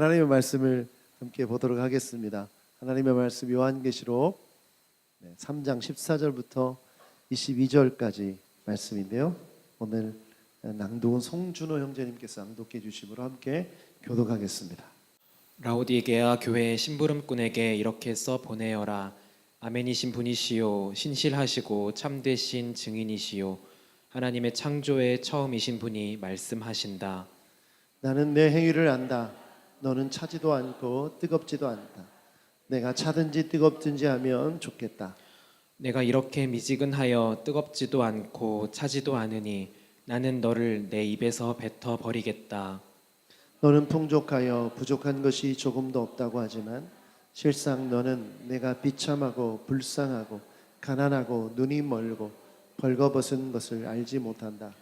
하나님의 말씀을 함께 보도록 하겠습니다. 하나님의 말씀 요한계시록 3장 14절부터 22절까지 말씀인데요. 오늘 낭독은 송준호 형제님께서 낭독해 주심으로 함께 교독하겠습니다. 라오디게아 교회의 심부름꾼에게 이렇게 써 보내어라. 아멘이신 분이시요 신실하시고 참되신 증인이시요 하나님의 창조의 처음이신 분이 말씀하신다. 나는 내 행위를 안다. 너는 차지도 않고 뜨겁지도 않다. 내가 차든지 뜨겁든지 하면 좋겠다. 내가 이렇게 미지근하여 뜨겁지도 않고 차지도 않으니 나는 너를 내 입에서 뱉어 버리겠다. 너는 풍족하여 부족한 것이 조금도 없다고 하지만 실상 너는 내가 비참하고 불쌍하고 가난하고 눈이 멀고 벌거벗은 것을 알지 못한다.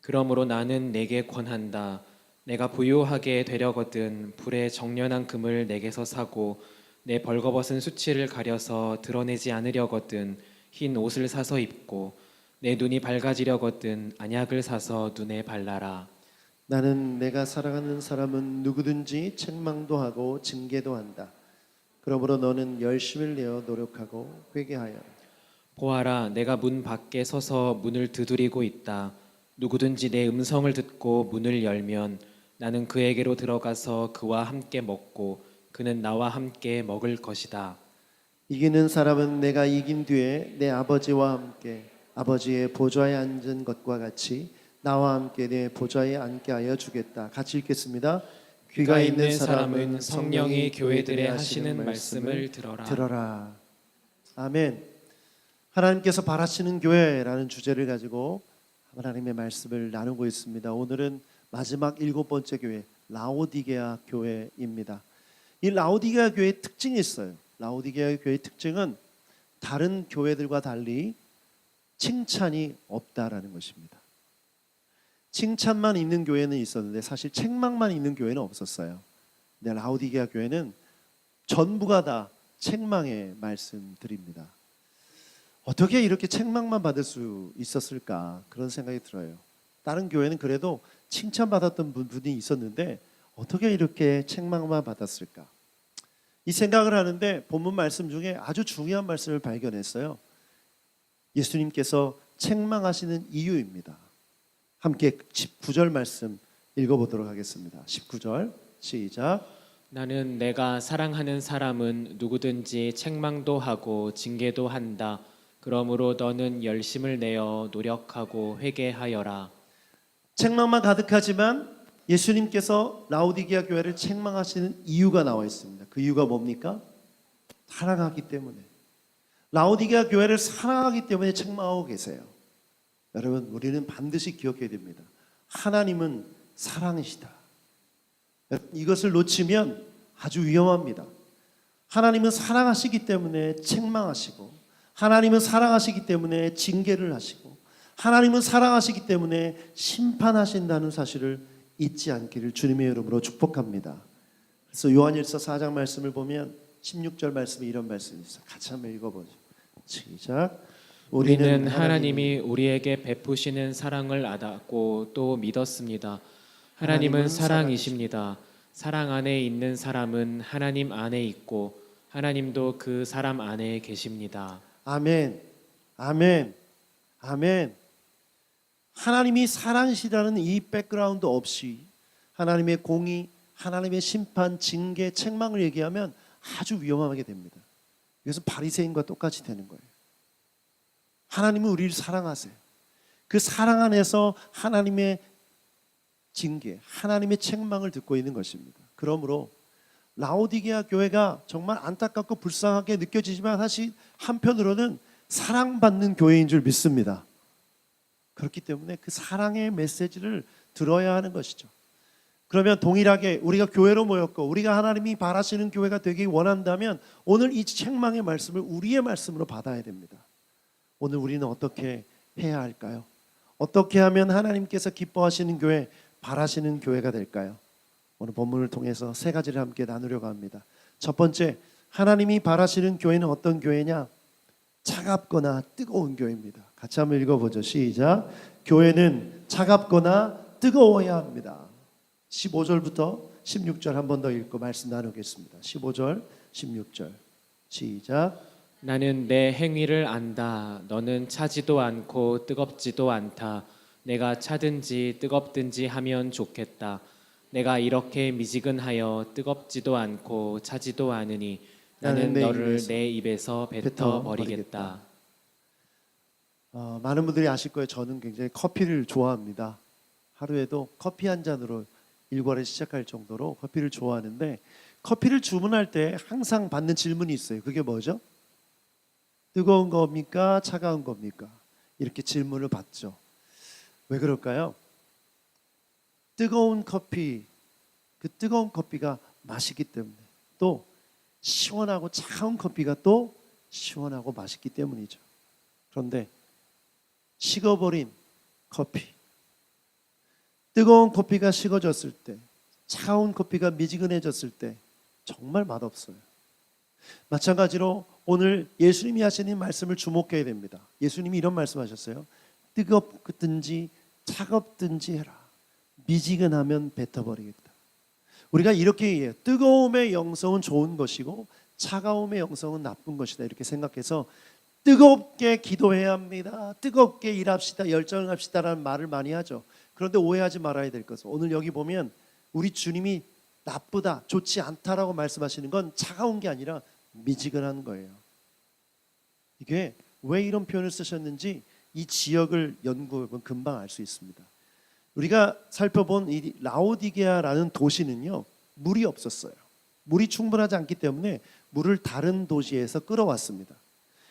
그러므로 나는 내게 권한다. 내가 부유하게 되려거든 불에 정련한 금을 내게서 사고 내 벌거벗은 수치를 가려서 드러내지 않으려거든 흰 옷을 사서 입고 내 눈이 밝아지려거든 안약을 사서 눈에 발라라. 나는 내가 사랑하는 사람은 누구든지 책망도 하고 징계도 한다. 그러므로 너는 열심을 내어 노력하고 회개하여라. 보아라, 내가 문 밖에 서서 문을 두드리고 있다. 누구든지 내 음성을 듣고 문을 열면 나는 그에게로 들어가서 그와 함께 먹고 그는 나와 함께 먹을 것이다. 이기는 사람은 내가 이긴 뒤에 내 아버지와 함께 아버지의 보좌에 앉은 것과 같이 나와 함께 내 보좌에 앉게 하여 주겠다. 같이 읽겠습니다. 귀가 있는 사람은 성령이 교회들에 하시는 말씀을 들어라. 아멘. 하나님께서 바라시는 교회라는 주제를 가지고 하나님의 말씀을 나누고 있습니다. 오늘은 마지막 7번째 교회, 라오디게아 교회입니다. 이 라오디게아 교회의 특징이 있어요. 라오디게아 교회의 특징은 다른 교회들과 달리 칭찬이 없다라는 것입니다. 칭찬만 있는 교회는 있었는데 사실 책망만 있는 교회는 없었어요. 근데 라오디게아 교회는 전부가 다 책망의 말씀들입니다. 어떻게 이렇게 책망만 받을 수 있었을까 그런 생각이 들어요. 다른 교회는 그래도 칭찬받았던 분이 있었는데 어떻게 이렇게 책망만 받았을까? 이 생각을 하는데 본문 말씀 중에 아주 중요한 말씀을 발견했어요. 예수님께서 책망하시는 이유입니다. 함께 19절 말씀 읽어보도록 하겠습니다. 19절 시작. 나는 내가 사랑하는 사람은 누구든지 책망도 하고 징계도 한다. 그러므로 너는 열심을 내어 노력하고 회개하여라. 책망만 가득하지만 예수님께서 라오디게아 교회를 책망하시는 이유가 나와 있습니다. 그 이유가 뭡니까? 사랑하기 때문에. 라오디게아 교회를 사랑하기 때문에 책망하고 계세요. 여러분, 우리는 반드시 기억해야 됩니다. 하나님은 사랑이시다. 이것을 놓치면 아주 위험합니다. 하나님은 사랑하시기 때문에 책망하시고, 하나님은 사랑하시기 때문에 징계를 하시고, 하나님은 사랑하시기 때문에 심판하신다는 사실을 잊지 않기를 주님의 이름으로 축복합니다. 그래서 요한일서 4장 말씀을 보면 16절 말씀에 이런 말씀이 있어요. 같이 한번 읽어보죠. 시작. 우리는 하나님이 우리에게 베푸시는 사랑을 알았고 또 믿었습니다. 하나님은 사랑이십니다. 사랑 안에 있는 사람은 하나님 안에 있고 하나님도 그 사람 안에 계십니다. 아멘. 아멘. 아멘. 하나님이 사랑이시라는 이 백그라운드 없이 하나님의 공의, 하나님의 심판, 징계, 책망을 얘기하면 아주 위험하게 됩니다. 이것은 바리새인과 똑같이 되는 거예요. 하나님은 우리를 사랑하세요. 그 사랑 안에서 하나님의 징계, 하나님의 책망을 듣고 있는 것입니다. 그러므로 라오디게아 교회가 정말 안타깝고 불쌍하게 느껴지지만 사실 한편으로는 사랑받는 교회인 줄 믿습니다. 그렇기 때문에 그 사랑의 메시지를 들어야 하는 것이죠. 그러면 동일하게 우리가 교회로 모였고 우리가 하나님이 바라시는 교회가 되기 원한다면 오늘 이 책망의 말씀을 우리의 말씀으로 받아야 됩니다. 오늘 우리는 어떻게 해야 할까요? 어떻게 하면 하나님께서 기뻐하시는 교회, 바라시는 교회가 될까요? 오늘 본문을 통해서 세 가지를 함께 나누려고 합니다. 첫 번째, 하나님이 바라시는 교회는 어떤 교회냐? 차갑거나 뜨거운 교회입니다. 같이 한번 읽어보죠. 시작. 교회는 차갑거나 뜨거워야 합니다. 15절부터 16절 한 번 더 읽고 말씀 나누겠습니다. 15절, 16절 시작. 나는 내 행위를 안다. 너는 차지도 않고 뜨겁지도 않다. 내가 차든지 뜨겁든지 하면 좋겠다. 내가 이렇게 미지근하여 뜨겁지도 않고 차지도 않으니 나는 내 너를 입에서 내 입에서 뱉어 버리겠다. 많은 분들이 아실 거예요. 저는 굉장히 커피를 좋아합니다. 하루에도 커피 한 잔으로 일과를 시작할 정도로 커피를 좋아하는데, 커피를 주문할 때 항상 받는 질문이 있어요. 그게 뭐죠? 뜨거운 겁니까? 차가운 겁니까? 이렇게 질문을 받죠. 왜 그럴까요? 뜨거운 커피, 그 뜨거운 커피가 맛있기 때문에, 또 시원하고 차가운 커피가 또 시원하고 맛있기 때문이죠. 그런데 식어버린 커피, 뜨거운 커피가 식어졌을 때, 차가운 커피가 미지근해졌을 때 정말 맛없어요. 마찬가지로 오늘 예수님이 하시는 말씀을 주목해야 됩니다. 예수님이 이런 말씀하셨어요. 뜨겁든지 차갑든지 해라. 미지근하면 뱉어버리겠다. 우리가 이렇게 얘기해요. 뜨거움의 영성은 좋은 것이고 차가움의 영성은 나쁜 것이다. 이렇게 생각해서 뜨겁게 기도해야 합니다. 뜨겁게 일합시다. 열정합시다라는 말을 많이 하죠. 그런데 오해하지 말아야 될 것은, 오늘 여기 보면 우리 주님이 나쁘다, 좋지 않다라고 말씀하시는 건 차가운 게 아니라 미지근한 거예요. 이게 왜 이런 표현을 쓰셨는지 이 지역을 연구해보면 금방 알 수 있습니다. 우리가 살펴본 이 라오디게아라는 도시는요, 물이 없었어요. 물이 충분하지 않기 때문에 물을 다른 도시에서 끌어왔습니다.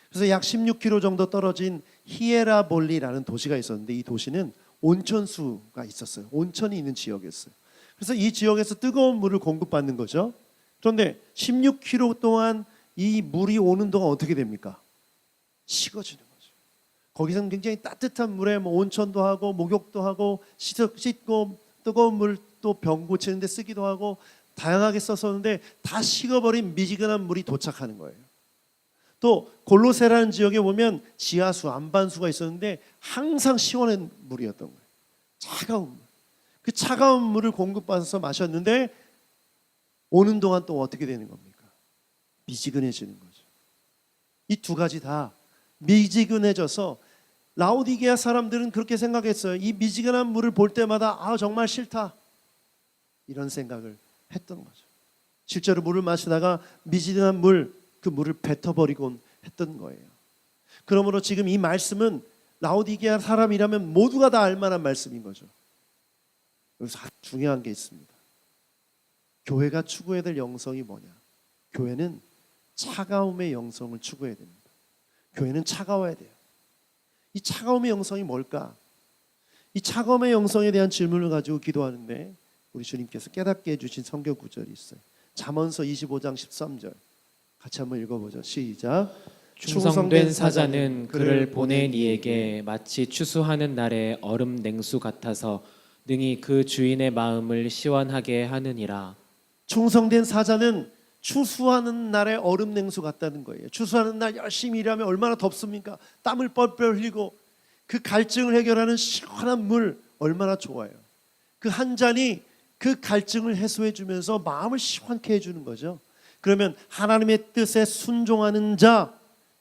그래서 약 16km 정도 떨어진 히에라볼리라는 도시가 있었는데, 이 도시는 온천수가 있었어요. 온천이 있는 지역이었어요. 그래서 이 지역에서 뜨거운 물을 공급받는 거죠. 그런데 16km 동안 이 물이 오는 동안 어떻게 됩니까? 식어지는 거죠. 거기서는 굉장히 따뜻한 물에 온천도 하고 목욕도 하고 씻고 뜨거운 물 또 병 고치는 데 쓰기도 하고 다양하게 썼었는데 다 식어버린 미지근한 물이 도착하는 거예요. 또 골로새라는 지역에 보면 지하수, 안반수가 있었는데 항상 시원한 물이었던 거예요. 차가운 물. 그 차가운 물을 공급받아서 마셨는데 오는 동안 또 어떻게 되는 겁니까? 미지근해지는 거죠. 이 두 가지 다 미지근해져서 라오디게아 사람들은 그렇게 생각했어요. 이 미지근한 물을 볼 때마다 정말 싫다, 이런 생각을 했던 거죠. 실제로 물을 마시다가 미지근한 물, 그 물을 뱉어버리곤 했던 거예요. 그러므로 지금 이 말씀은 라오디게아 사람이라면 모두가 다 알만한 말씀인 거죠. 여기서 아주 중요한 게 있습니다. 교회가 추구해야 될 영성이 뭐냐? 교회는 차가움의 영성을 추구해야 됩니다. 교회는 차가워야 돼요. 이 차가움의 영성이 뭘까? 이 차가움의 영성에 대한 질문을 가지고 기도하는데 우리 주님께서 깨닫게 해주신 성경 구절이 있어요. 잠언서 25장 13절 같이 한번 읽어보죠. 시작. 충성된 사자는 그를 보낸 이에게 마치 추수하는 날의 얼음 냉수 같아서 능히 그 주인의 마음을 시원하게 하느니라. 충성된 사자는 추수하는 날의 얼음 냉수 같다는 거예요. 추수하는 날 열심히 일하면 얼마나 덥습니까? 땀을 뻘뻘 흘리고 그 갈증을 해결하는 시원한 물 얼마나 좋아요. 그 한 잔이 그 갈증을 해소해 주면서 마음을 시원케 해주는 거죠. 그러면 하나님의 뜻에 순종하는 자,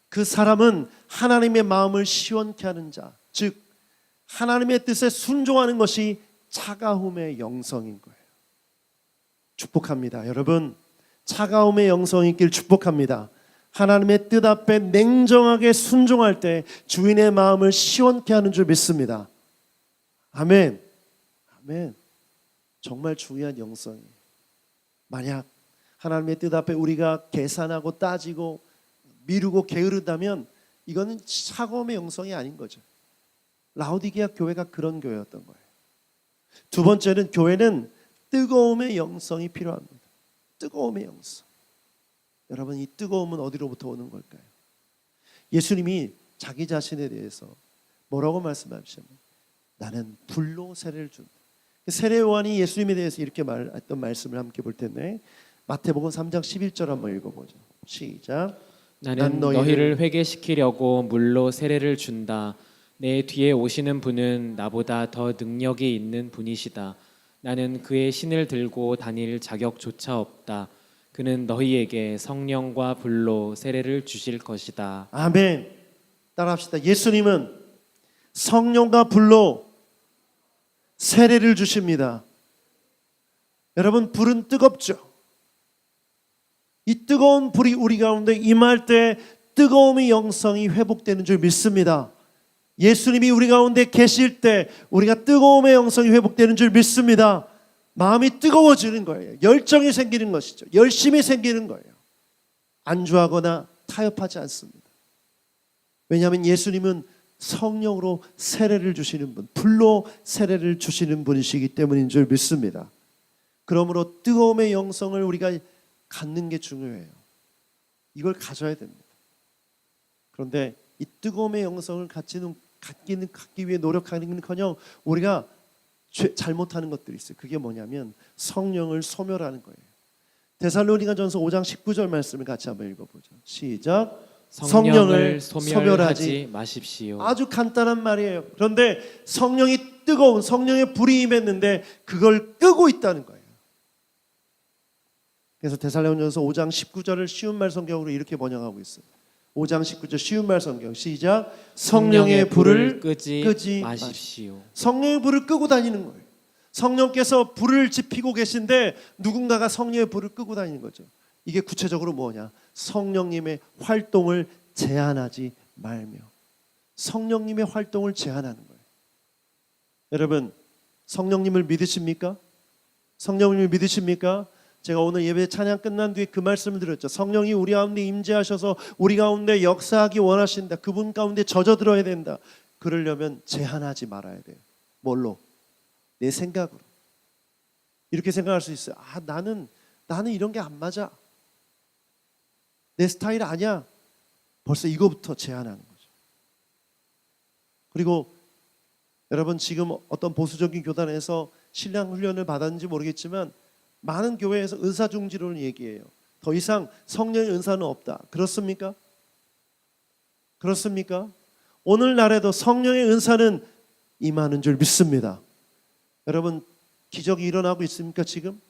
그 사람은 하나님의 마음을 시원케 하는 자, 즉 하나님의 뜻에 순종하는 것이 차가움의 영성인 거예요. 축복합니다. 여러분, 차가움의 영성이 있길 축복합니다. 하나님의 뜻 앞에 냉정하게 순종할 때 주인의 마음을 시원케 하는 줄 믿습니다. 아멘. 아멘. 정말 중요한 영성이에요. 만약 하나님의 뜻 앞에 우리가 계산하고 따지고 미루고 게으르다면 이거는 차가움의 영성이 아닌 거죠. 라오디게아 교회가 그런 교회였던 거예요. 두 번째는 교회는 뜨거움의 영성이 필요합니다. 뜨거움의 영성. 여러분, 이 뜨거움은 어디로부터 오는 걸까요? 예수님이 자기 자신에 대해서 뭐라고 말씀하시냐면 나는 불로 세례를 준다. 세례 요한이 예수님에 대해서 이렇게 말했던 말씀을 함께 볼 텐데 마태복음 3장 11절 한번 읽어보죠. 시작. 나는 너희를 회개시키려고 물로 세례를 준다. 내 뒤에 오시는 분은 나보다 더 능력이 있는 분이시다. 나는 그의 신을 들고 다닐 자격조차 없다. 그는 너희에게 성령과 불로 세례를 주실 것이다. 아멘. 따라합시다. 예수님은 성령과 불로 세례를 주십니다. 여러분, 불은 뜨겁죠. 이 뜨거운 불이 우리 가운데 임할 때 뜨거움의 영성이 회복되는 줄 믿습니다. 예수님이 우리 가운데 계실 때 우리가 뜨거움의 영성이 회복되는 줄 믿습니다. 마음이 뜨거워지는 거예요. 열정이 생기는 것이죠. 열심이 생기는 거예요. 안주하거나 타협하지 않습니다. 왜냐하면 예수님은 성령으로 세례를 주시는 분, 불로 세례를 주시는 분이시기 때문인 줄 믿습니다. 그러므로 뜨거움의 영성을 우리가 갖는 게 중요해요. 이걸 가져야 됩니다. 그런데 이 뜨거움의 영성을 갖기 위해 노력하는커녕 우리가 잘못하는 것들이 있어요. 그게 뭐냐면 성령을 소멸하는 거예요. 데살로니가전서 5장 19절 말씀을 같이 한번 읽어보죠. 시작. 성령을 소멸하지 마십시오. 아주 간단한 말이에요. 그런데 성령이 뜨거운 성령의 불이 임했는데 그걸 끄고 있다는 거예요. 그래서 데살로니가전서 5장 19절을 쉬운 말 성경으로 이렇게 번역하고 있어요. 5장 19절 쉬운 말 성경 시작. 성령의 불을 끄지 마십시오. 성령의 불을 끄고 다니는 거예요. 성령께서 불을 지피고 계신데 누군가가 성령의 불을 끄고 다니는 거죠. 이게 구체적으로 뭐냐? 성령님의 활동을 제한하지 말며. 성령님의 활동을 제한하는 거예요. 여러분, 성령님을 믿으십니까? 성령님을 믿으십니까? 제가 오늘 예배 찬양 끝난 뒤에 그 말씀을 드렸죠. 성령이 우리 가운데 임재하셔서 우리 가운데 역사하기 원하신다. 그분 가운데 젖어들어야 된다. 그러려면 제한하지 말아야 돼요. 뭘로? 내 생각으로. 이렇게 생각할 수 있어요. 나는 이런 게 안 맞아. 내 스타일 아니야. 벌써 이거부터 제한하는 거죠. 그리고 여러분, 지금 어떤 보수적인 교단에서 신앙 훈련을 받았는지 모르겠지만 많은 교회에서 은사중지론을 얘기해요. 더 이상 성령의 은사는 없다. 그렇습니까? 그렇습니까? 오늘날에도 성령의 은사는 임하는 줄 믿습니다. 여러분, 기적이 일어나고 있습니까? 지금?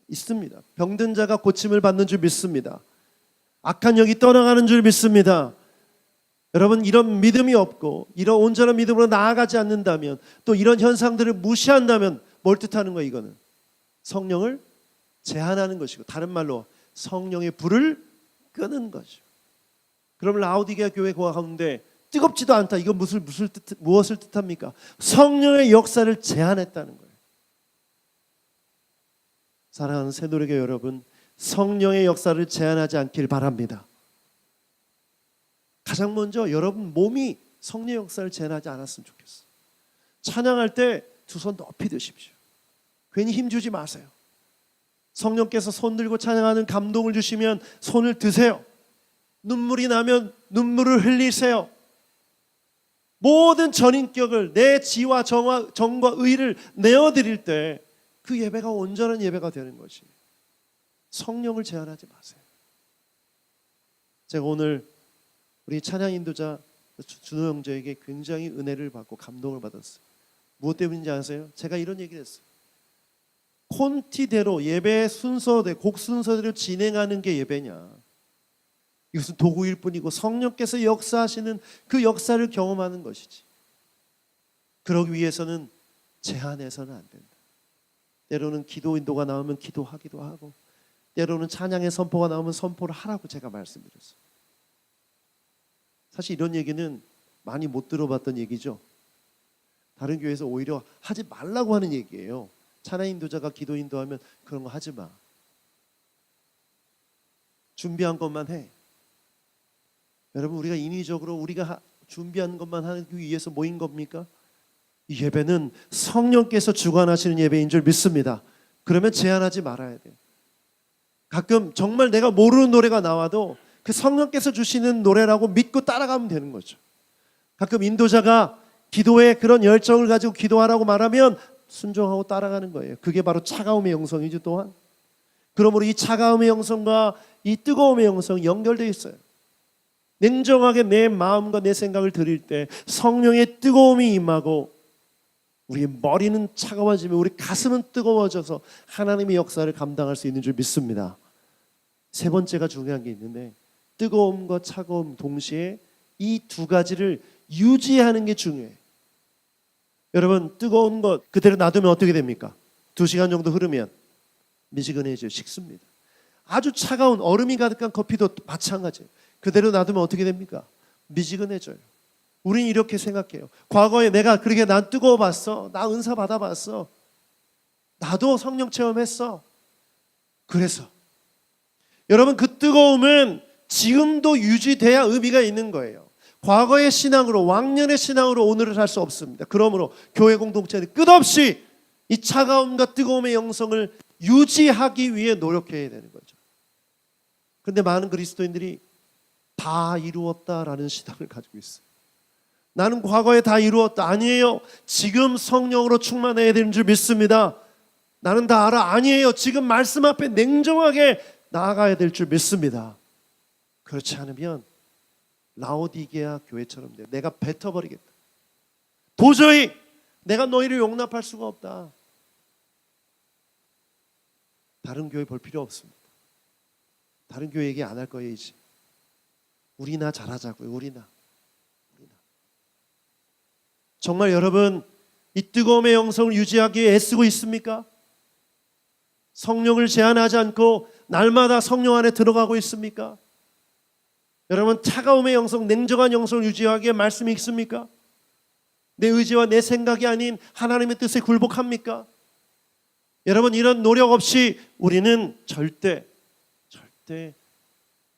있습니다. 병든 자가 고침을 받는 줄 믿습니다. 악한 영이 떠나가는 줄 믿습니다. 여러분, 이런 믿음이 없고 이런 온전한 믿음으로 나아가지 않는다면, 또 이런 현상들을 무시한다면 뭘 뜻하는 거예요? 이거는 성령을 제한하는 것이고, 다른 말로 성령의 불을 끄는 거죠. 그럼 라오디게아 교회 가운데 뜨겁지도 않다. 이건 무엇을 뜻합니까? 성령의 역사를 제한했다는 거예요. 사랑하는 새누리교회 여러분, 성령의 역사를 제한하지 않길 바랍니다. 가장 먼저 여러분 몸이 성령의 역사를 제한하지 않았으면 좋겠어요. 찬양할 때 두 손 높이 드십시오. 괜히 힘주지 마세요. 성령께서 손 들고 찬양하는 감동을 주시면 손을 드세요. 눈물이 나면 눈물을 흘리세요. 모든 전인격을, 내 지와 정과 의를 내어드릴 때 그 예배가 온전한 예배가 되는 것이, 성령을 제한하지 마세요. 제가 오늘 우리 찬양 인도자 준호 형제에게 굉장히 은혜를 받고 감동을 받았어요. 무엇 때문인지 아세요? 제가 이런 얘기를 했어요. 콘티대로 예배 순서대로, 곡 순서대로 진행하는 게 예배냐? 이것은 도구일 뿐이고 성령께서 역사하시는 그 역사를 경험하는 것이지. 그러기 위해서는 제한해서는 안 된다. 때로는 기도 인도가 나오면 기도하기도 하고, 때로는 찬양의 선포가 나오면 선포를 하라고 제가 말씀드렸어요. 사실 이런 얘기는 많이 못 들어봤던 얘기죠. 다른 교회에서 오히려 하지 말라고 하는 얘기예요. 찬양 인도자가 기도 인도하면 그런 거 하지 마. 준비한 것만 해. 여러분, 우리가 인위적으로 우리가 준비한 것만 하기 위해서 모인 겁니까? 이 예배는 성령께서 주관하시는 예배인 줄 믿습니다. 그러면 제한하지 말아야 돼요. 가끔 정말 내가 모르는 노래가 나와도 그 성령께서 주시는 노래라고 믿고 따라가면 되는 거죠. 가끔 인도자가 기도에 그런 열정을 가지고 기도하라고 말하면 순종하고 따라가는 거예요. 그게 바로 차가움의 영성이죠. 또한 그러므로 이 차가움의 영성과 이 뜨거움의 영성이 연결되어 있어요. 냉정하게 내 마음과 내 생각을 드릴 때 성령의 뜨거움이 임하고 우리의 머리는 차가워지면 우리 가슴은 뜨거워져서 하나님의 역사를 감당할 수 있는 줄 믿습니다. 세 번째가 중요한 게 있는데, 뜨거움과 차가움 동시에 이 두 가지를 유지하는 게 중요해요. 여러분, 뜨거운 것 그대로 놔두면 어떻게 됩니까? 2시간 정도 흐르면 미지근해져 식습니다. 아주 차가운 얼음이 가득한 커피도 마찬가지예요. 그대로 놔두면 어떻게 됩니까? 미지근해져요. 우린 이렇게 생각해요. 과거에 내가 그렇게 난 뜨거워 봤어. 나 은사 받아봤어. 나도 성령 체험했어. 그래서 여러분, 그 뜨거움은 지금도 유지돼야 의미가 있는 거예요. 과거의 신앙으로, 왕년의 신앙으로 오늘을 살 수 없습니다. 그러므로 교회 공동체는 끝없이 이 차가움과 뜨거움의 영성을 유지하기 위해 노력해야 되는 거죠. 그런데 많은 그리스도인들이 다 이루었다라는 신앙을 가지고 있어요. 나는 과거에 다 이루었다. 아니에요. 지금 성령으로 충만해야 되는 줄 믿습니다. 나는 다 알아. 아니에요. 지금 말씀 앞에 냉정하게 나아가야 될 줄 믿습니다. 그렇지 않으면 라오디게아 교회처럼 돼. 내가 뱉어버리겠다. 도저히 내가 너희를 용납할 수가 없다. 다른 교회 볼 필요 없습니다. 다른 교회 얘기 안 할 거예요 이제. 우리나 잘하자고요. 우리나. 정말 여러분, 이 뜨거움의 영성을 유지하기 위해 애쓰고 있습니까? 성령을 제한하지 않고 날마다 성령 안에 들어가고 있습니까? 여러분, 차가움의 영성, 냉정한 영성을 유지하기 위해 말씀이 있습니까? 내 의지와 내 생각이 아닌 하나님의 뜻에 굴복합니까? 여러분, 이런 노력 없이 우리는 절대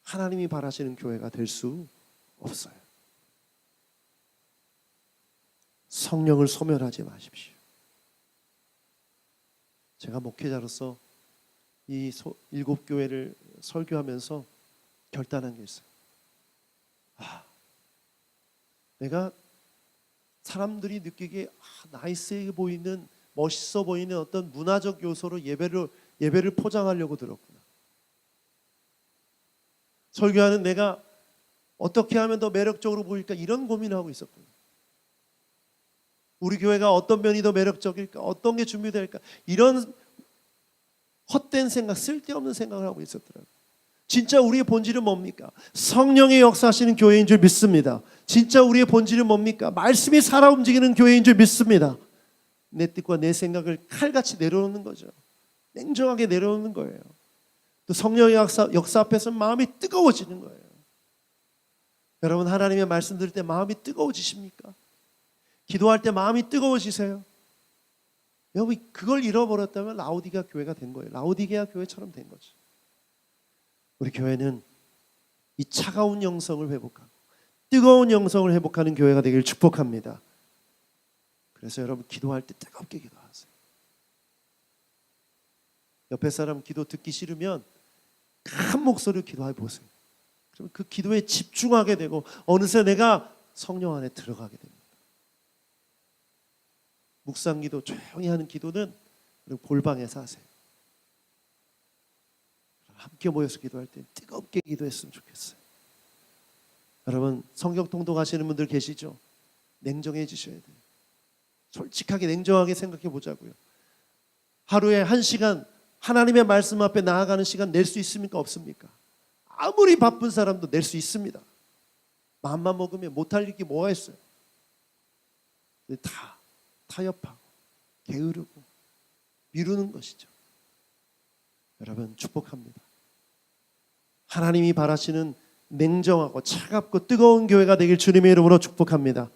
하나님이 바라시는 교회가 될 수 없어요. 성령을 소멸하지 마십시오. 제가 목회자로서 이 7교회를 설교하면서 결단한 게 있어요. 내가 사람들이 느끼기에 나이스해 보이는, 멋있어 보이는 어떤 문화적 요소로 예배를 포장하려고 들었구나. 설교하는 내가 어떻게 하면 더 매력적으로 보일까, 이런 고민을 하고 있었구나. 우리 교회가 어떤 면이 더 매력적일까, 어떤 게 준비될까, 이런 헛된 생각, 쓸데없는 생각을 하고 있었더라고요. 진짜 우리의 본질은 뭡니까? 성령의 역사하시는 교회인 줄 믿습니다. 진짜 우리의 본질은 뭡니까? 말씀이 살아 움직이는 교회인 줄 믿습니다. 내 뜻과 내 생각을 칼같이 내려놓는 거죠. 냉정하게 내려놓는 거예요. 또 성령의 역사 앞에서 마음이 뜨거워지는 거예요. 여러분, 하나님의 말씀 들을 때 마음이 뜨거워지십니까? 기도할 때 마음이 뜨거워지세요? 여러분, 그걸 잃어버렸다면 라오디게아 교회가 된 거예요. 라오디게아 교회처럼 된 거죠. 우리 교회는 이 차가운 영성을 회복하고 뜨거운 영성을 회복하는 교회가 되길 축복합니다. 그래서 여러분, 기도할 때 뜨겁게 기도하세요. 옆에 사람 기도 듣기 싫으면 큰 목소리로 기도해 보세요. 그러면 그 기도에 집중하게 되고 어느새 내가 성령 안에 들어가게 됩니다. 묵상기도, 조용히 하는 기도는 골방에서 하세요. 함께 모여서 기도할 때 뜨겁게 기도했으면 좋겠어요. 여러분, 성경 통독하시는 분들 계시죠? 냉정해지셔야 돼요. 솔직하게 냉정하게 생각해 보자고요. 하루에 1시간 하나님의 말씀 앞에 나아가는 시간 낼 수 있습니까? 없습니까? 아무리 바쁜 사람도 낼 수 있습니다. 마음만 먹으면 못할 일이 뭐가 있어요? 다 타협하고 게으르고 미루는 것이죠. 여러분, 축복합니다. 하나님이 바라시는 냉정하고 차갑고 뜨거운 교회가 되길 주님의 이름으로 축복합니다.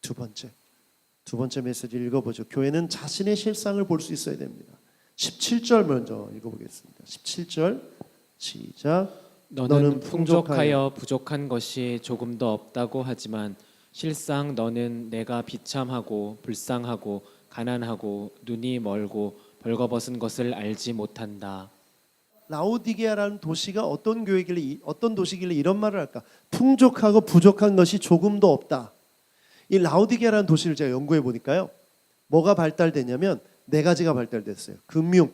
두 번째 메시지 읽어보죠. 교회는 자신의 실상을 볼 수 있어야 됩니다. 17절 먼저 읽어보겠습니다. 17절 시작. 너는 풍족하여 부족한 것이 조금도 없다고 하지만 실상 너는 내가 비참하고 불쌍하고 가난하고 눈이 멀고 벌거벗은 것을 알지 못한다. 라오디게아라는 도시가 어떤 도시길래 이런 말을 할까? 풍족하고 부족한 것이 조금도 없다. 이 라오디게아라는 도시를 제가 연구해 보니까요, 뭐가 발달되냐면 4가지가 발달됐어요. 금융,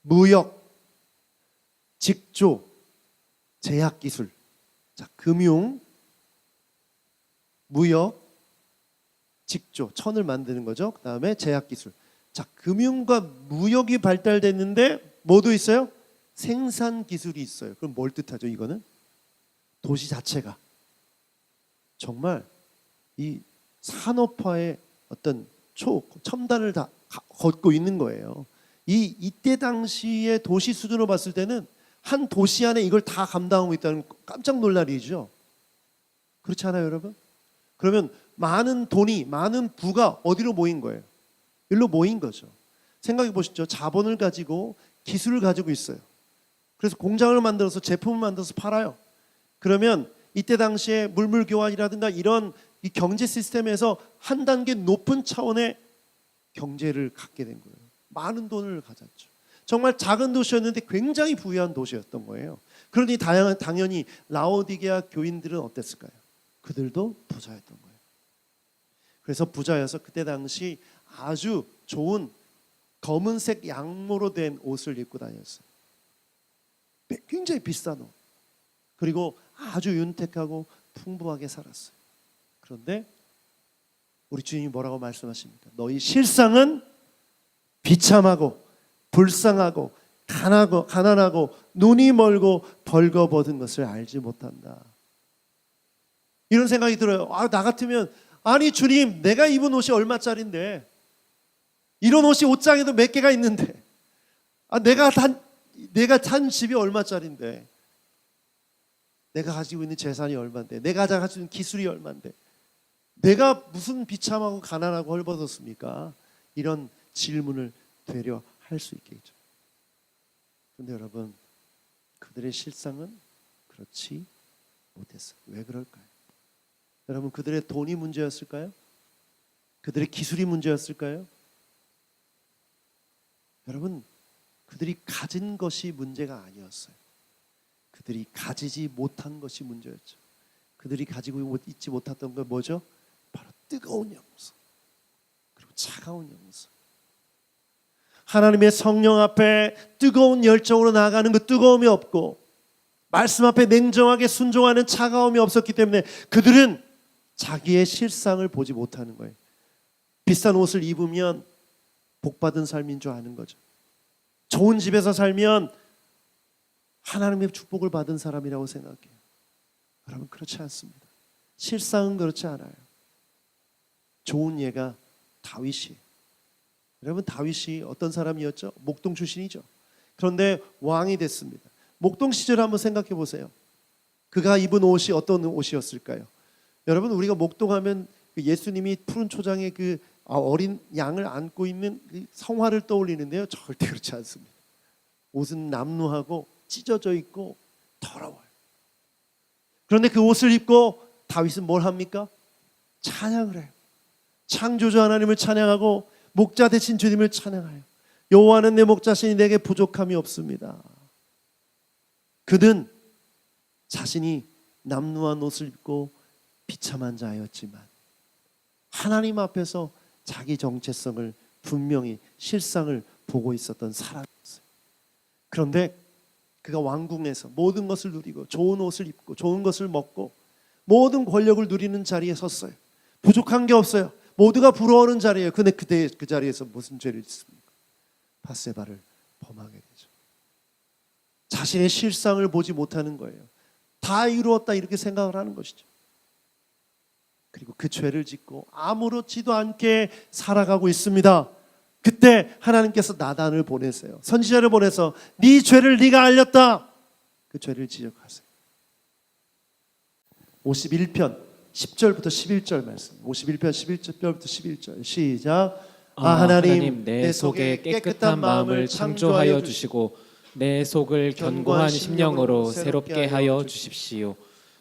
무역, 직조, 제약기술. 자, 금융, 무역, 직조, 천을 만드는 거죠. 그 다음에 제약기술. 자, 금융과 무역이 발달됐는데 뭐도 있어요? 생산기술이 있어요. 그럼 뭘 뜻하죠? 이거는 도시 자체가 정말 이 산업화의 어떤 첨단을 다 걷고 있는 거예요. 이때 당시의 도시 수준으로 봤을 때는 한 도시 안에 이걸 다 감당하고 있다는 깜짝 놀랄 일이죠. 그렇지 않아요, 여러분? 그러면 많은 돈이, 많은 부가 어디로 모인 거예요? 일로 모인 거죠. 생각해 보시죠. 자본을 가지고 기술을 가지고 있어요. 그래서 공장을 만들어서 제품을 만들어서 팔아요. 그러면 이때 당시에 물물교환이라든가 이런 이 경제 시스템에서 한 단계 높은 차원의 경제를 갖게 된 거예요. 많은 돈을 가졌죠. 정말 작은 도시였는데 굉장히 부유한 도시였던 거예요. 그러니 당연히 라오디게아 교인들은 어땠을까요? 그들도 부자였던 거예요. 그래서 부자여서 그때 당시 아주 좋은 검은색 양모로 된 옷을 입고 다녔어요. 굉장히 비싼 옷. 그리고 아주 윤택하고 풍부하게 살았어요. 그런데 우리 주님이 뭐라고 말씀하십니까? 너희 실상은 비참하고 불쌍하고 가난하고 눈이 멀고 벌거벗은 것을 알지 못한다. 이런 생각이 들어요. 나 같으면 아니 주님, 내가 입은 옷이 얼마짜린데, 이런 옷이 옷장에도 몇 개가 있는데, 내가 산 집이 얼마짜린데, 내가 가지고 있는 재산이 얼마인데, 내가 가지고 있는 기술이 얼마인데, 내가 무슨 비참하고 가난하고 헐벗었습니까? 이런 질문을 되려 할 수 있겠죠. 그런데 여러분, 그들의 실상은 그렇지 못했어요. 왜 그럴까요? 여러분, 그들의 돈이 문제였을까요? 그들의 기술이 문제였을까요? 여러분, 그들이 가진 것이 문제가 아니었어요. 그들이 가지지 못한 것이 문제였죠. 그들이 가지고 있지 못했던 건 뭐죠? 바로 뜨거운 영성, 그리고 차가운 영성. 하나님의 성령 앞에 뜨거운 열정으로 나아가는 그 뜨거움이 없고, 말씀 앞에 냉정하게 순종하는 차가움이 없었기 때문에 그들은 자기의 실상을 보지 못하는 거예요. 비싼 옷을 입으면 복받은 삶인 줄 아는 거죠. 좋은 집에서 살면 하나님의 축복을 받은 사람이라고 생각해요. 여러분, 그렇지 않습니다. 실상은 그렇지 않아요. 좋은 예가 다윗이에요. 여러분, 다윗이 어떤 사람이었죠? 목동 출신이죠. 그런데 왕이 됐습니다. 목동 시절 한번 생각해 보세요. 그가 입은 옷이 어떤 옷이었을까요? 여러분, 우리가 목동하면 예수님이 푸른 초장에 그 어린 양을 안고 있는 그 성화를 떠올리는데요. 절대 그렇지 않습니다. 옷은 남루하고 찢어져 있고 더러워요. 그런데 그 옷을 입고 다윗은 뭘 합니까? 찬양을 해요. 창조주 하나님을 찬양하고 목자 되신 주님을 찬양하여 여호와는 내 목자시니 내게 부족함이 없습니다. 그는 자신이 남루한 옷을 입고 비참한 자였지만 하나님 앞에서 자기 정체성을 분명히 실상을 보고 있었던 사람이었어요. 그런데 그가 왕궁에서 모든 것을 누리고 좋은 옷을 입고 좋은 것을 먹고 모든 권력을 누리는 자리에 섰어요. 부족한 게 없어요. 모두가 부러워하는 자리예요. 근데 그때 그 자리에서 무슨 죄를 짓습니까? 밧세바를 범하게 되죠. 자신의 실상을 보지 못하는 거예요. 다 이루었다 이렇게 생각을 하는 것이죠. 그리고 그 죄를 짓고 아무렇지도 않게 살아가고 있습니다. 그때 하나님께서 나단을 보내세요. 선지자를 보내서 네 죄를 네가 알렸다. 그 죄를 지적하세요. 51편 10절부터 11절 말씀. 51편 11절부터 11절 시작. 하나님, 내 속에 깨끗한 마음을 창조하여 주시고 내 속을 견고한 심령으로 새롭게 하여 주십시오.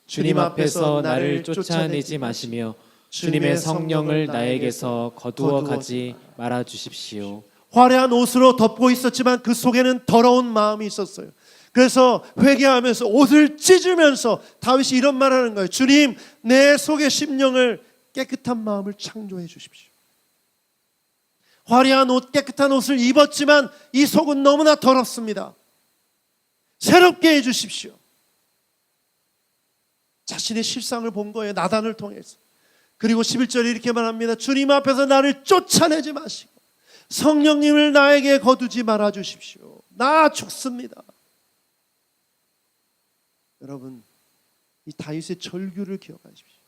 주님 앞에서 나를 쫓아내지 마시며 주님의 성령을 나에게서 거두어 가지 말아 주십시오. 화려한 옷으로 덮고 있었지만 그 속에는 더러운 마음이 있었어요. 그래서 회개하면서 옷을 찢으면서 다윗이 이런 말을 하는 거예요. 주님, 내 속의 심령을 깨끗한 마음을 창조해 주십시오. 화려한 옷, 깨끗한 옷을 입었지만 이 속은 너무나 더럽습니다. 새롭게 해 주십시오. 자신의 실상을 본 거예요. 나단을 통해서. 그리고 11절에 이렇게 말합니다. 주님 앞에서 나를 쫓아내지 마시고 성령님을 나에게 거두지 말아 주십시오. 나 죽습니다. 여러분, 이 다윗의 절규를 기억하십시오.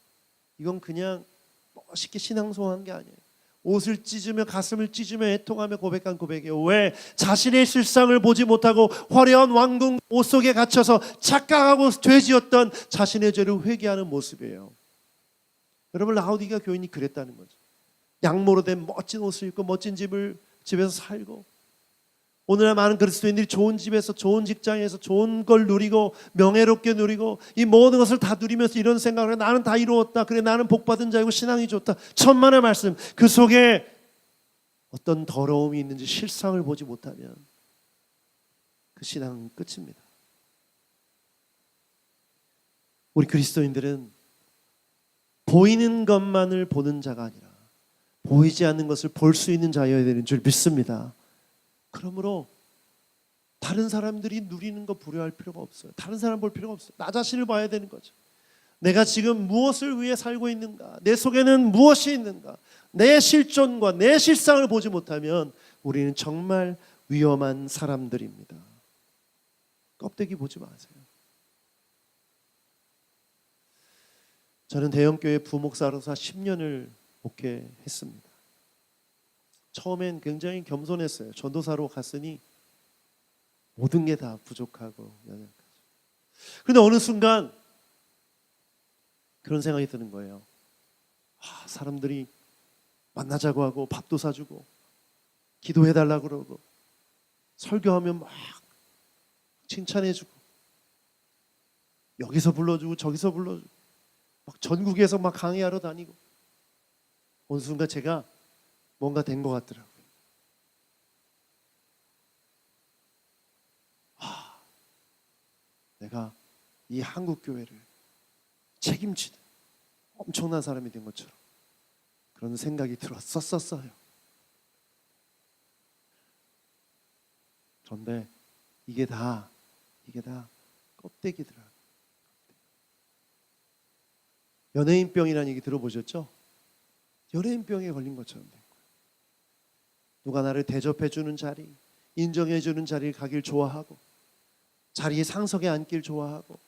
이건 그냥 멋있게 신앙송한 게 아니에요. 옷을 찢으며 가슴을 찢으며 애통하며 고백한 고백이에요. 왜? 자신의 실상을 보지 못하고 화려한 왕궁 옷 속에 갇혀서 착각하고 죄지었던 자신의 죄를 회개하는 모습이에요. 여러분, 라우디가 교인이 그랬다는 거죠. 양모로 된 멋진 옷을 입고 멋진 집에서 살고, 오늘날 많은 그리스도인들이 좋은 집에서 좋은 직장에서 좋은 걸 누리고 명예롭게 누리고 이 모든 것을 다 누리면서 이런 생각을 해. 나는 다 이루었다. 그래, 나는 복받은 자이고 신앙이 좋다. 천만의 말씀. 그 속에 어떤 더러움이 있는지 실상을 보지 못하면 그 신앙은 끝입니다. 우리 그리스도인들은 보이는 것만을 보는 자가 아니라 보이지 않는 것을 볼 수 있는 자여야 되는 줄 믿습니다. 그러므로 다른 사람들이 누리는 거 부려할 필요가 없어요. 다른 사람 볼 필요가 없어요. 나 자신을 봐야 되는 거죠. 내가 지금 무엇을 위해 살고 있는가? 내 속에는 무엇이 있는가? 내 실존과 내 실상을 보지 못하면 우리는 정말 위험한 사람들입니다. 껍데기 보지 마세요. 저는 대형교회 부목사로서 10년을 목회했습니다. 처음엔 굉장히 겸손했어요. 전도사로 갔으니 모든 게 다 부족하고 연약하죠. 그런데 어느 순간 그런 생각이 드는 거예요. 사람들이 만나자고 하고 밥도 사주고 기도해달라고 그러고 설교하면 막 칭찬해주고 여기서 불러주고 저기서 불러주고 막 전국에서 막 강의하러 다니고, 어느 순간 제가 뭔가 된 것 같더라고요. 내가 이 한국 교회를 책임지는 엄청난 사람이 된 것처럼 그런 생각이 들었었어요. 그런데 이게 다 껍데기더라고요. 연예인병이라는 얘기 들어보셨죠? 연예인병에 걸린 것처럼 된 거예요. 누가 나를 대접해주는 자리, 인정해주는 자리를 가길 좋아하고 자리에 상석에 앉길 좋아하고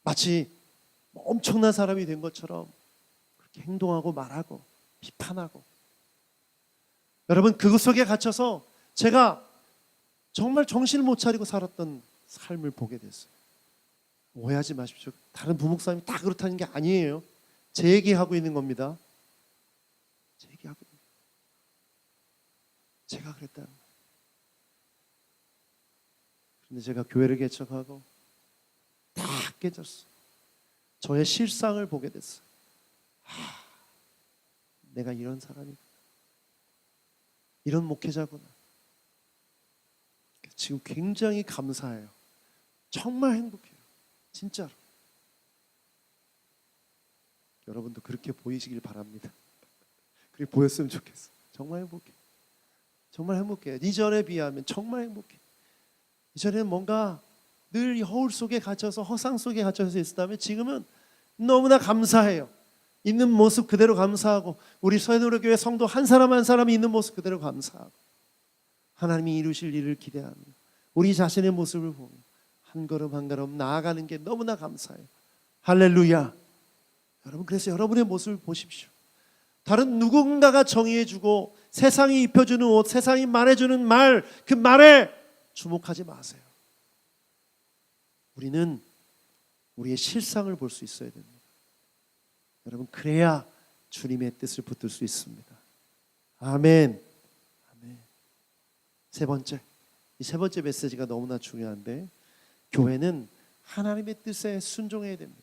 마치 엄청난 사람이 된 것처럼 그렇게 행동하고 말하고 비판하고, 여러분, 그것 속에 갇혀서 제가 정말 정신을 못 차리고 살았던 삶을 보게 됐어요. 오해하지 마십시오. 다른 부목사님이 다 그렇다는 게 아니에요. 제 얘기하고 있는 겁니다. 제 얘기하고 있는 거예요. 제가 그랬다는 거예요. 그런데 제가 교회를 개척하고 다 깨졌어요. 저의 실상을 보게 됐어요. 내가 이런 사람이구나. 이런 목회자구나. 지금 굉장히 감사해요. 정말 행복해요. 진짜로. 여러분도 그렇게 보이시길 바랍니다. 그렇게 보였으면 좋겠어. 정말 행복해. 정말 행복해요. 이전에 비하면 정말 행복해. 이전에는 뭔가 늘 이 허울 속에 갇혀서 허상 속에 갇혀서 있었다면 지금은 너무나 감사해요. 있는 모습 그대로 감사하고, 우리 서해노래교회 성도 한 사람 한 사람이 있는 모습 그대로 감사하고, 하나님이 이루실 일을 기대하며 우리 자신의 모습을 보며 한 걸음 한 걸음 나아가는 게 너무나 감사해요. 할렐루야. 여러분, 그래서 여러분의 모습을 보십시오. 다른 누군가가 정의해주고 세상이 입혀주는 옷, 세상이 말해주는 말, 그 말에 주목하지 마세요. 우리는 우리의 실상을 볼 수 있어야 됩니다. 여러분, 그래야 주님의 뜻을 붙들 수 있습니다. 아멘. 아멘. 세 번째, 이 세 번째 메시지가 너무나 중요한데, 교회는 하나님의 뜻에 순종해야 됩니다.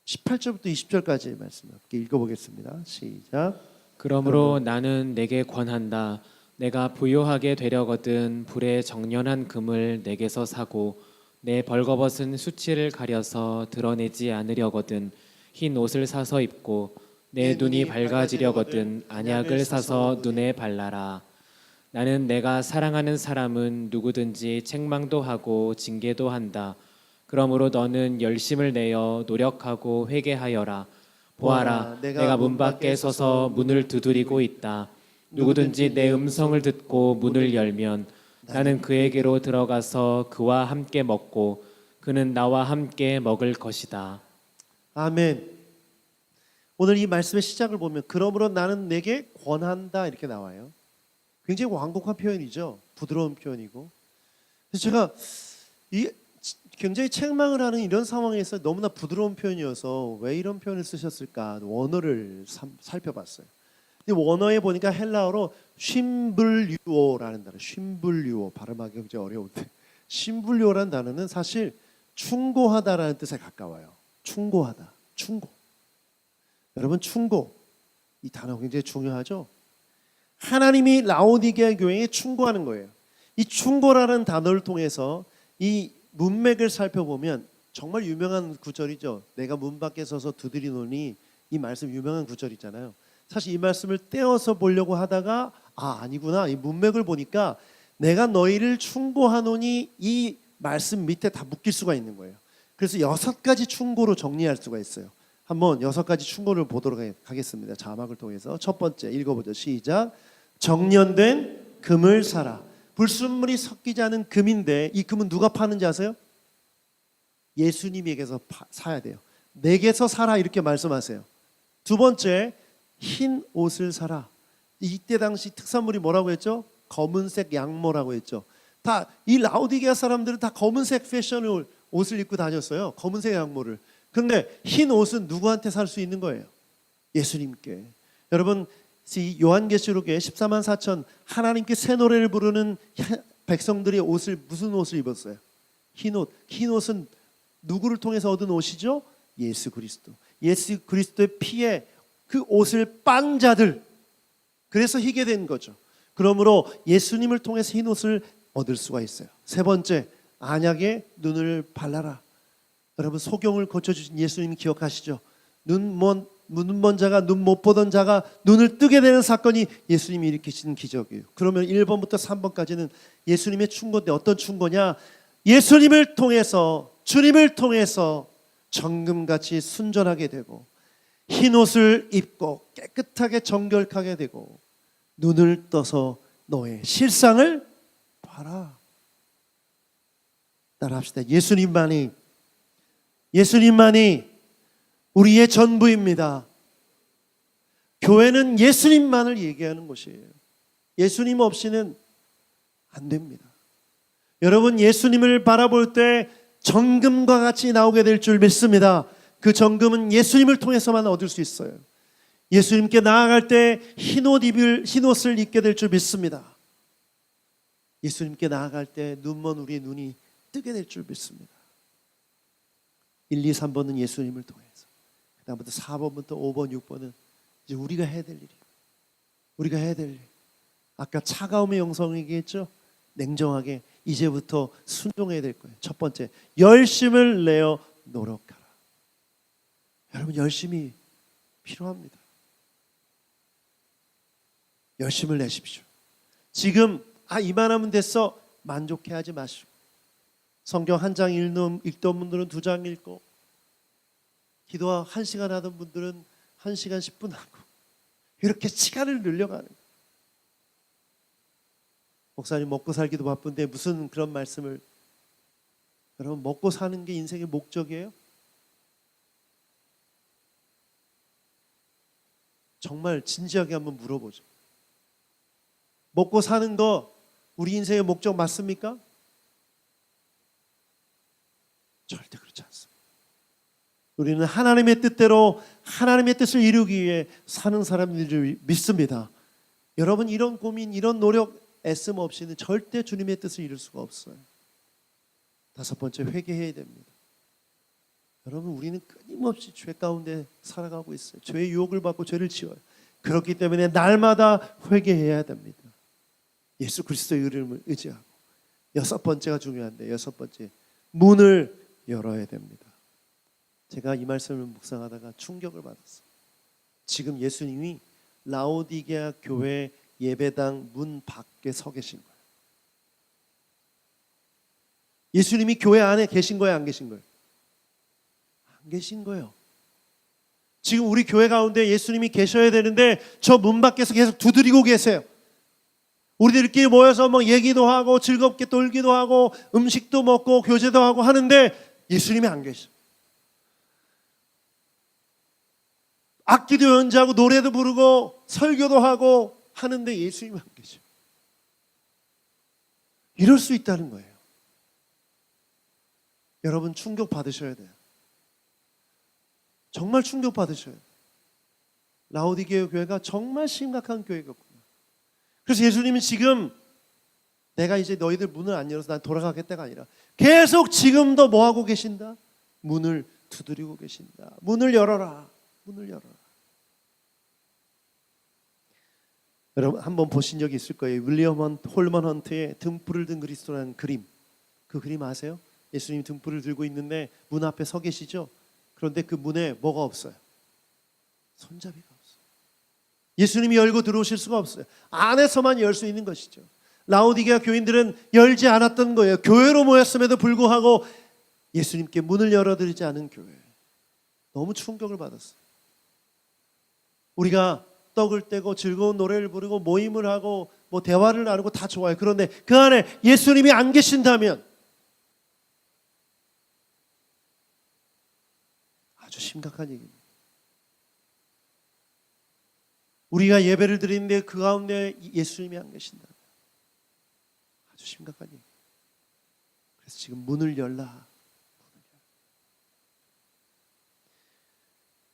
18절부터 20절까지의 말씀을 함께 읽어보겠습니다. 시작. 그러므로 나는 내게 권한다. 내가 부요하게 되려거든 불의 정연한 금을 내게서 사고 내 벌거벗은 수치를 가려서 드러내지 않으려거든 흰 옷을 사서 입고 내 눈이 밝아지려거든 안약을 사서 눈에 발라라. 나는 내가 사랑하는 사람은 누구든지 책망도 하고 징계도 한다. 그러므로 너는 열심을 내어 노력하고 회개하여라. 보아라, 내가 문 밖에 서서 문을 두드리고 있다. 누구든지 내 음성을 듣고 문을 열면 나는 그에게로 들어가서 그와 함께 먹고 그는 나와 함께 먹을 것이다. 아멘. 오늘 이 말씀의 시작을 보면 그러므로 나는 내게 권한다 이렇게 나와요. 굉장히 완곡한 표현이죠. 부드러운 표현이고. 그래서 제가 굉장히 책망을 하는 이런 상황에서 너무나 부드러운 표현이어서 왜 이런 표현을 쓰셨을까 원어를 살펴봤어요. 근데 원어에 보니까 헬라어로 쉼블류오라는 단어, 쉼블류오 발음하기 굉장히 어려운데 쉼블류오라는 단어는 사실 충고하다라는 뜻에 가까워요. 충고하다, 충고. 여러분 충고 이 단어 굉장히 중요하죠. 하나님이 라오디게아 교회에 충고하는 거예요. 이 충고라는 단어를 통해서 이 문맥을 살펴보면 정말 유명한 구절이죠. 내가 문 밖에 서서 두드리노니 이 말씀 유명한 구절이잖아요. 사실 이 말씀을 떼어서 보려고 하다가 아니구나. 이 문맥을 보니까 내가 너희를 충고하노니 이 말씀 밑에 다 묶일 수가 있는 거예요. 그래서 6가지 충고로 정리할 수가 있어요. 한번 6가지 충고를 보도록 하겠습니다. 자막을 통해서 첫 번째 읽어보죠. 시작. 정련된 금을 사라. 불순물이 섞이지 않은 금인데 이 금은 누가 파는지 아세요? 예수님에게서 사야 돼요. 내게서 사라 이렇게 말씀하세요. 두 번째 흰 옷을 사라. 이때 당시 특산물이 뭐라고 했죠? 검은색 양모라고 했죠. 다 이 라오디게아 사람들은 다 검은색 패션을 옷을 입고 다녔어요. 검은색 양모를. 그런데 흰 옷은 누구한테 살 수 있는 거예요? 예수님께. 여러분 요한계시록에 14만 4천 하나님께 새 노래를 부르는 백성들이 무슨 옷을 입었어요? 흰 옷. 흰 옷은 누구를 통해서 얻은 옷이죠? 예수 그리스도. 예수 그리스도의 피에 그 옷을 빤 자들. 그래서 희게 된 거죠. 그러므로 예수님을 통해서 흰 옷을 얻을 수가 있어요. 세 번째, 안약에 눈을 발라라. 여러분 소경을 고쳐주신 예수님 기억하시죠? 눈 먼 자가 눈 못 보던 자가 눈을 뜨게 되는 사건이 예수님이 일으키신 기적이에요. 그러면 1번부터 3번까지는 예수님의 충고인데 어떤 충고냐? 예수님을 통해서 주님을 통해서 정금같이 순전하게 되고 흰 옷을 입고 깨끗하게 정결하게 되고 눈을 떠서 너의 실상을 봐라. 따라합시다. 예수님만이 우리의 전부입니다. 교회는 예수님만을 얘기하는 곳이에요. 예수님 없이는 안 됩니다. 여러분 예수님을 바라볼 때 정금과 같이 나오게 될 줄 믿습니다. 그 정금은 예수님을 통해서만 얻을 수 있어요. 예수님께 나아갈 때 흰 옷을 입게 될 줄 믿습니다. 예수님께 나아갈 때 눈먼 우리의 눈이 뜨게 될 줄 믿습니다. 1, 2, 3번은 예수님을 통해서. 그 다음부터 4번부터 5번, 6번은 이제 우리가 해야 될 일이에요. 우리가 해야 될 일. 아까 차가움의 영성 얘기했죠? 냉정하게 이제부터 순종해야 될 거예요. 첫 번째, 열심을 내어 노력하라. 여러분 열심이 필요합니다. 열심을 내십시오. 지금 이만하면 됐어 만족해하지 마시고 성경 한 장 읽던 분들은 2장 읽고 기도 1시간 하던 분들은 1시간 10분 하고 이렇게 시간을 늘려가는 거예요. 목사님 먹고 살기도 바쁜데 무슨 그런 말씀을. 여러분 먹고 사는 게 인생의 목적이에요? 정말 진지하게 한번 물어보죠. 먹고 사는 거 우리 인생의 목적 맞습니까? 절대 그렇지 않습니다. 우리는 하나님의 뜻대로 하나님의 뜻을 이루기 위해 사는 사람들을 믿습니다. 여러분 이런 고민, 이런 노력, 애씀 없이는 절대 주님의 뜻을 이룰 수가 없어요. 5번째, 회개해야 됩니다. 여러분 우리는 끊임없이 죄 가운데 살아가고 있어요. 죄의 유혹을 받고 죄를 지어요. 그렇기 때문에 날마다 회개해야 됩니다. 예수 그리스도의 이름을 의지하고. 6번째가 중요한데 6번째, 문을 열어야 됩니다. 제가 이 말씀을 묵상하다가 충격을 받았어요. 지금 예수님이 라오디게아 교회 예배당 문 밖에 서 계신 거예요. 예수님이 교회 안에 계신 거예요, 안 계신 거예요? 안 계신 거예요. 지금 우리 교회 가운데 예수님이 계셔야 되는데 저 문 밖에서 계속 두드리고 계세요. 우리들끼리 모여서 뭐 얘기도 하고 즐겁게 놀기도 하고 음식도 먹고 교제도 하고 하는데 예수님이 안 계셔. 악기도 연주하고 노래도 부르고 설교도 하고 하는데 예수님이 안 계셔. 이럴 수 있다는 거예요. 여러분 충격 받으셔야 돼요. 정말 충격 받으셔야 돼요. 라오디게아 교회가 정말 심각한 교회였구나. 그래서 예수님이 지금 내가 이제 너희들 문을 안 열어서 난 돌아가겠다가 아니라 계속 지금도 뭐 하고 계신다? 문을 두드리고 계신다. 문을 열어라. 문을 열어라. 여러분 한번 보신 적이 있을 거예요. 윌리엄 홀먼 헌트의 등불을 든 그리스도라는 그림. 그 그림 아세요? 예수님이 등불을 들고 있는데 문 앞에 서 계시죠? 그런데 그 문에 뭐가 없어요? 손잡이가 없어요. 예수님이 열고 들어오실 수가 없어요. 안에서만 열 수 있는 것이죠. 라오디게아 교인들은 열지 않았던 거예요. 교회로 모였음에도 불구하고 예수님께 문을 열어드리지 않은 교회. 너무 충격을 받았어요. 우리가 떡을 떼고 즐거운 노래를 부르고 모임을 하고 뭐 대화를 나누고 다 좋아요. 그런데 그 안에 예수님이 안 계신다면 아주 심각한 얘기입니다. 우리가 예배를 드리는데 그 가운데 예수님이 안 계신다. 아주 심각한 얘기. 그래서 지금 문을 열라.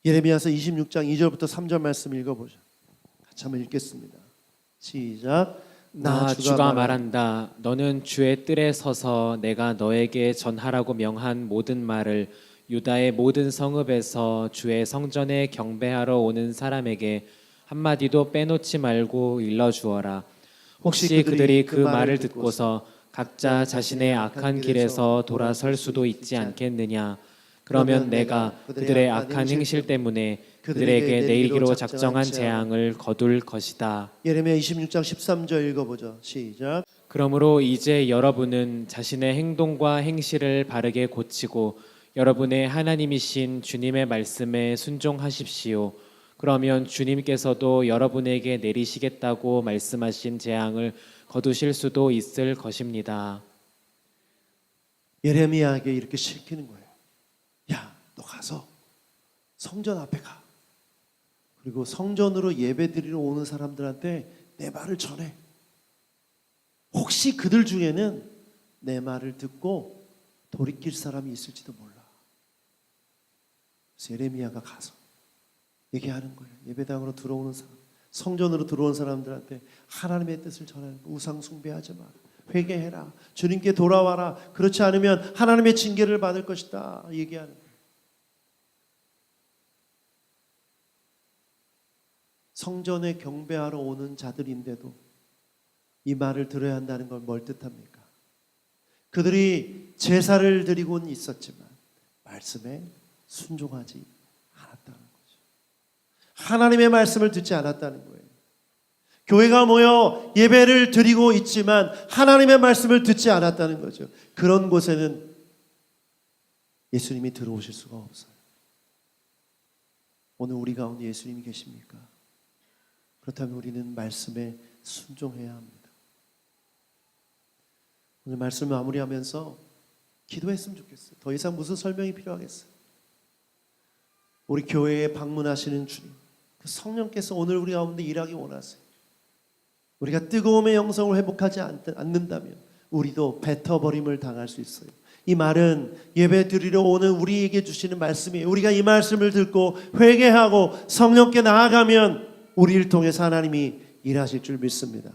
예레미야서 26장 2절부터 3절 말씀 읽어보죠. 같이 한번 읽겠습니다. 시작. 나 주가 말한다. 너는 주의 뜰에 서서 내가 너에게 전하라고 명한 모든 말을 유다의 모든 성읍에서 주의 성전에 경배하러 오는 사람에게 한마디도 빼놓지 말고 일러주어라. 혹시 그들이 그 말을 듣고서 각자 자신의 악한 길에서 돌아설 수도 있지 않겠느냐. 그러면 내가 그들의 악한 행실 때문에 그들에게 내리기로 작정한 재앙을 거둘 것이다. 예레미야 26장 13절 읽어보죠. 시작. 그러므로 이제 여러분은 자신의 행동과 행실을 바르게 고치고 여러분의 하나님이신 주님의 말씀에 순종하십시오. 그러면 주님께서도 여러분에게 내리시겠다고 말씀하신 재앙을 거두실 수도 있을 것입니다. 예레미야에게 이렇게 시키는 거예요. 야, 너 가서 성전 앞에 가. 그리고 성전으로 예배드리러 오는 사람들한테 내 말을 전해. 혹시 그들 중에는 내 말을 듣고 돌이킬 사람이 있을지도 몰라. 그래서 예레미야가 가서 얘기하는 거예요. 예배당으로 들어오는 사람, 성전으로 들어온 사람들한테 하나님의 뜻을 전하는 거예요. 우상 숭배하지 마라. 회개해라. 주님께 돌아와라. 그렇지 않으면 하나님의 징계를 받을 것이다. 얘기하는 거예요. 성전에 경배하러 오는 자들인데도 이 말을 들어야 한다는 걸 뭘 뜻합니까? 그들이 제사를 드리고는 있었지만 말씀에 순종하지 않았다는 거죠. 하나님의 말씀을 듣지 않았다는 거예요. 교회가 모여 예배를 드리고 있지만 하나님의 말씀을 듣지 않았다는 거죠. 그런 곳에는 예수님이 들어오실 수가 없어요. 오늘 우리 가운데 예수님이 계십니까? 그렇다면 우리는 말씀에 순종해야 합니다. 오늘 말씀을 마무리하면서 기도했으면 좋겠어요. 더 이상 무슨 설명이 필요하겠어요? 우리 교회에 방문하시는 주님, 그 성령께서 오늘 우리 가운데 일하기 원하세요. 우리가 뜨거움의 영성을 회복하지 않는다면 우리도 뱉어버림을 당할 수 있어요. 이 말은 예배 드리러 오는 우리에게 주시는 말씀이에요. 우리가 이 말씀을 듣고 회개하고 성령께 나아가면 우리를 통해서 하나님이 일하실 줄 믿습니다.